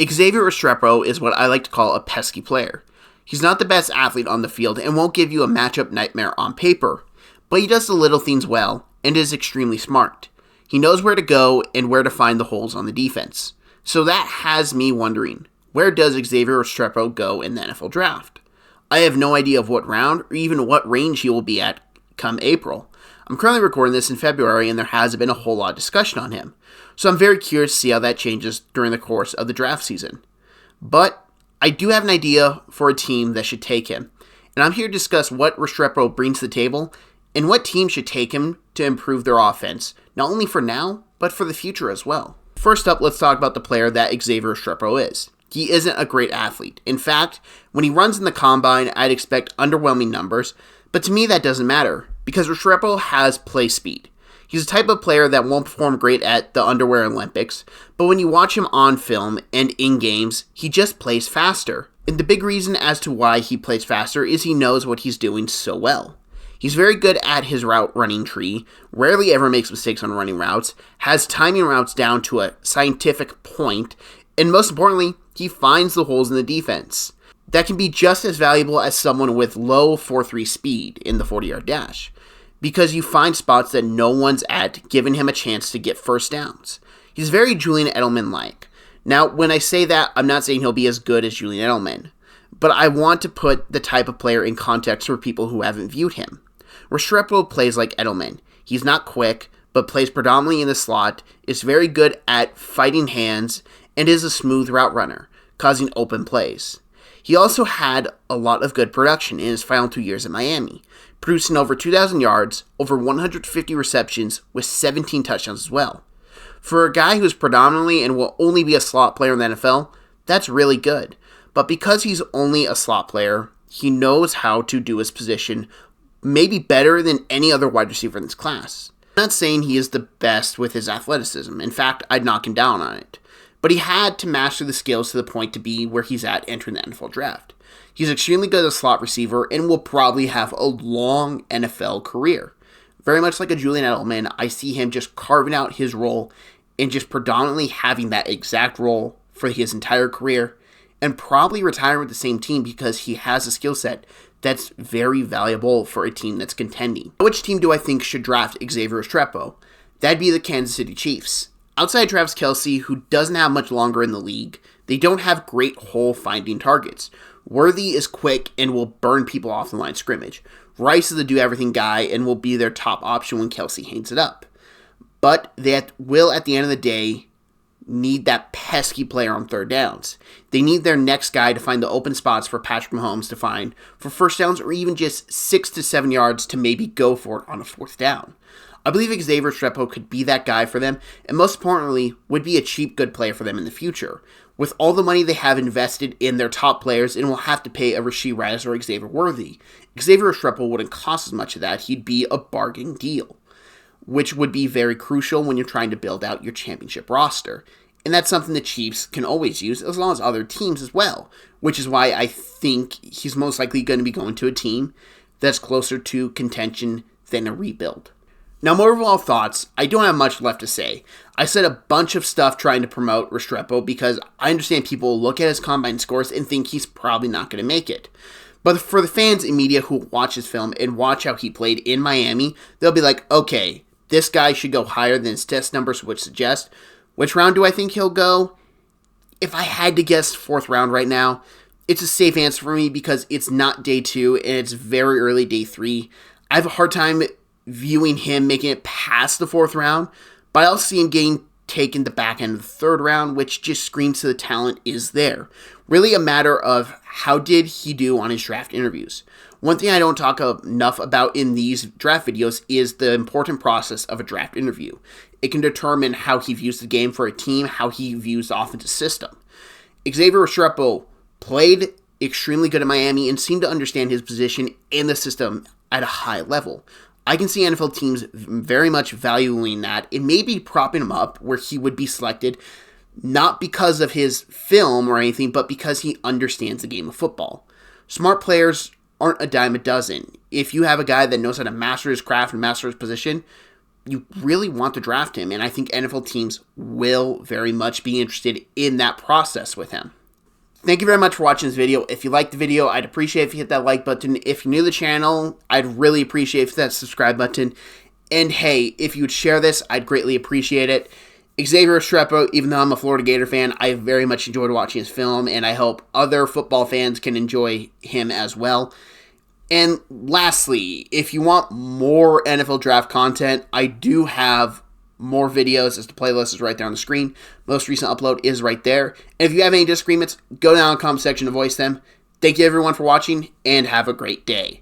Xavier Restrepo is what I like to call a pesky player. He's not the best athlete on the field and won't give you a matchup nightmare on paper, but he does the little things well and is extremely smart. He knows where to go and where to find the holes on the defense. So that has me wondering, where does Xavier Restrepo go in the NFL draft? I have no idea of what round or even what range he will be at come April. I'm currently recording this in February and there hasn't been a whole lot of discussion on him. So I'm very curious to see how that changes during the course of the draft season. But I do have an idea for a team that should take him. And I'm here to discuss what Restrepo brings to the table and what team should take him to improve their offense, not only for now, but for the future as well. First up, let's talk about the player that Xavier Restrepo is. He isn't a great athlete. In fact, when he runs in the combine, I'd expect underwhelming numbers, but to me that doesn't matter, because Restrepo has play speed. He's the type of player that won't perform great at the Underwear Olympics, but when you watch him on film and in games, he just plays faster. And the big reason as to why he plays faster is he knows what he's doing so well. He's very good at his route running tree, rarely ever makes mistakes on running routes, has timing routes down to a scientific point, and most importantly, he finds the holes in the defense. That can be just as valuable as someone with low 4.3 speed in the 40-yard dash, because you find spots that no one's at, giving him a chance to get first downs. He's very Julian Edelman-like. Now, when I say that, I'm not saying he'll be as good as Julian Edelman, but I want to put the type of player in context for people who haven't viewed him. Restrepo plays like Edelman. He's not quick, but plays predominantly in the slot, is very good at fighting hands, and is a smooth route runner, causing open plays. He also had a lot of good production in his final 2 years at Miami, producing over 2,000 yards, over 150 receptions, with 17 touchdowns as well. For a guy who's predominantly and will only be a slot player in the NFL, that's really good. But because he's only a slot player, he knows how to do his position maybe better than any other wide receiver in this class. I'm not saying he is the best with his athleticism. In fact, I'd knock him down on it. But he had to master the skills to the point to be where he's at entering the NFL draft. He's extremely good as a slot receiver and will probably have a long NFL career. Very much like a Julian Edelman, I see him just carving out his role and just predominantly having that exact role for his entire career and probably retiring with the same team because he has a skill set that's very valuable for a team that's contending. Which team do I think should draft Xavier Restrepo? That'd be the Kansas City Chiefs. Outside Travis Kelce, who doesn't have much longer in the league, they don't have great hole-finding targets. Worthy is quick and will burn people off the line of scrimmage. Rice is the do-everything guy and will be their top option when Kelce hangs it up. But they will, at the end of the day, need that pesky player on third downs. They need their next guy to find the open spots for Patrick Mahomes to find for first downs or even just 6 to 7 yards to maybe go for it on a fourth down. I believe Xavier Restrepo could be that guy for them, and most importantly, would be a cheap good player for them in the future. With all the money they have invested in their top players and will have to pay a Rashee Rice or Xavier Worthy, Xavier Restrepo wouldn't cost as much of that. He'd be a bargain deal, which would be very crucial when you're trying to build out your championship roster. And that's something the Chiefs can always use, as long as other teams as well, which is why I think he's most likely going to be going to a team that's closer to contention than a rebuild. Now, more overall thoughts, I don't have much left to say. I said a bunch of stuff trying to promote Restrepo because I understand people look at his combine scores and think he's probably not going to make it. But for the fans and media who watch his film and watch how he played in Miami, they'll be like, okay, this guy should go higher than his test numbers would suggest. Which round do I think he'll go? If I had to guess fourth round right now, it's a safe answer for me because it's not day 2 and it's very early day 3. I have a hard time viewing him making it past the fourth round, but I also see him getting taken the back end of the third round, which just screams to the talent is there. Really a matter of how did he do on his draft interviews. One thing I don't talk enough about in these draft videos is the important process of a draft interview. It can determine how he views the game for a team, how he views the offensive system. Xavier Restrepo played extremely good at Miami and seemed to understand his position and the system at a high level. I can see NFL teams very much valuing that and maybe propping him up where he would be selected not because of his film or anything, but because he understands the game of football. Smart players aren't a dime a dozen. If you have a guy that knows how to master his craft and master his position, you really want to draft him, and I think NFL teams will very much be interested in that process with him. Thank you very much for watching this video. If you liked the video, I'd appreciate if you hit that like button. If you're new to the channel, I'd really appreciate if you hit that subscribe button. And hey, if you would share this, I'd greatly appreciate it. Xavier Restrepo, even though I'm a Florida Gator fan, I very much enjoyed watching his film, and I hope other football fans can enjoy him as well. And lastly, if you want more NFL draft content, I do have more videos, as the playlist is right there on the screen. Most recent upload is right there. And if you have any disagreements, go down in the comment section to voice them. Thank you everyone for watching, and have a great day.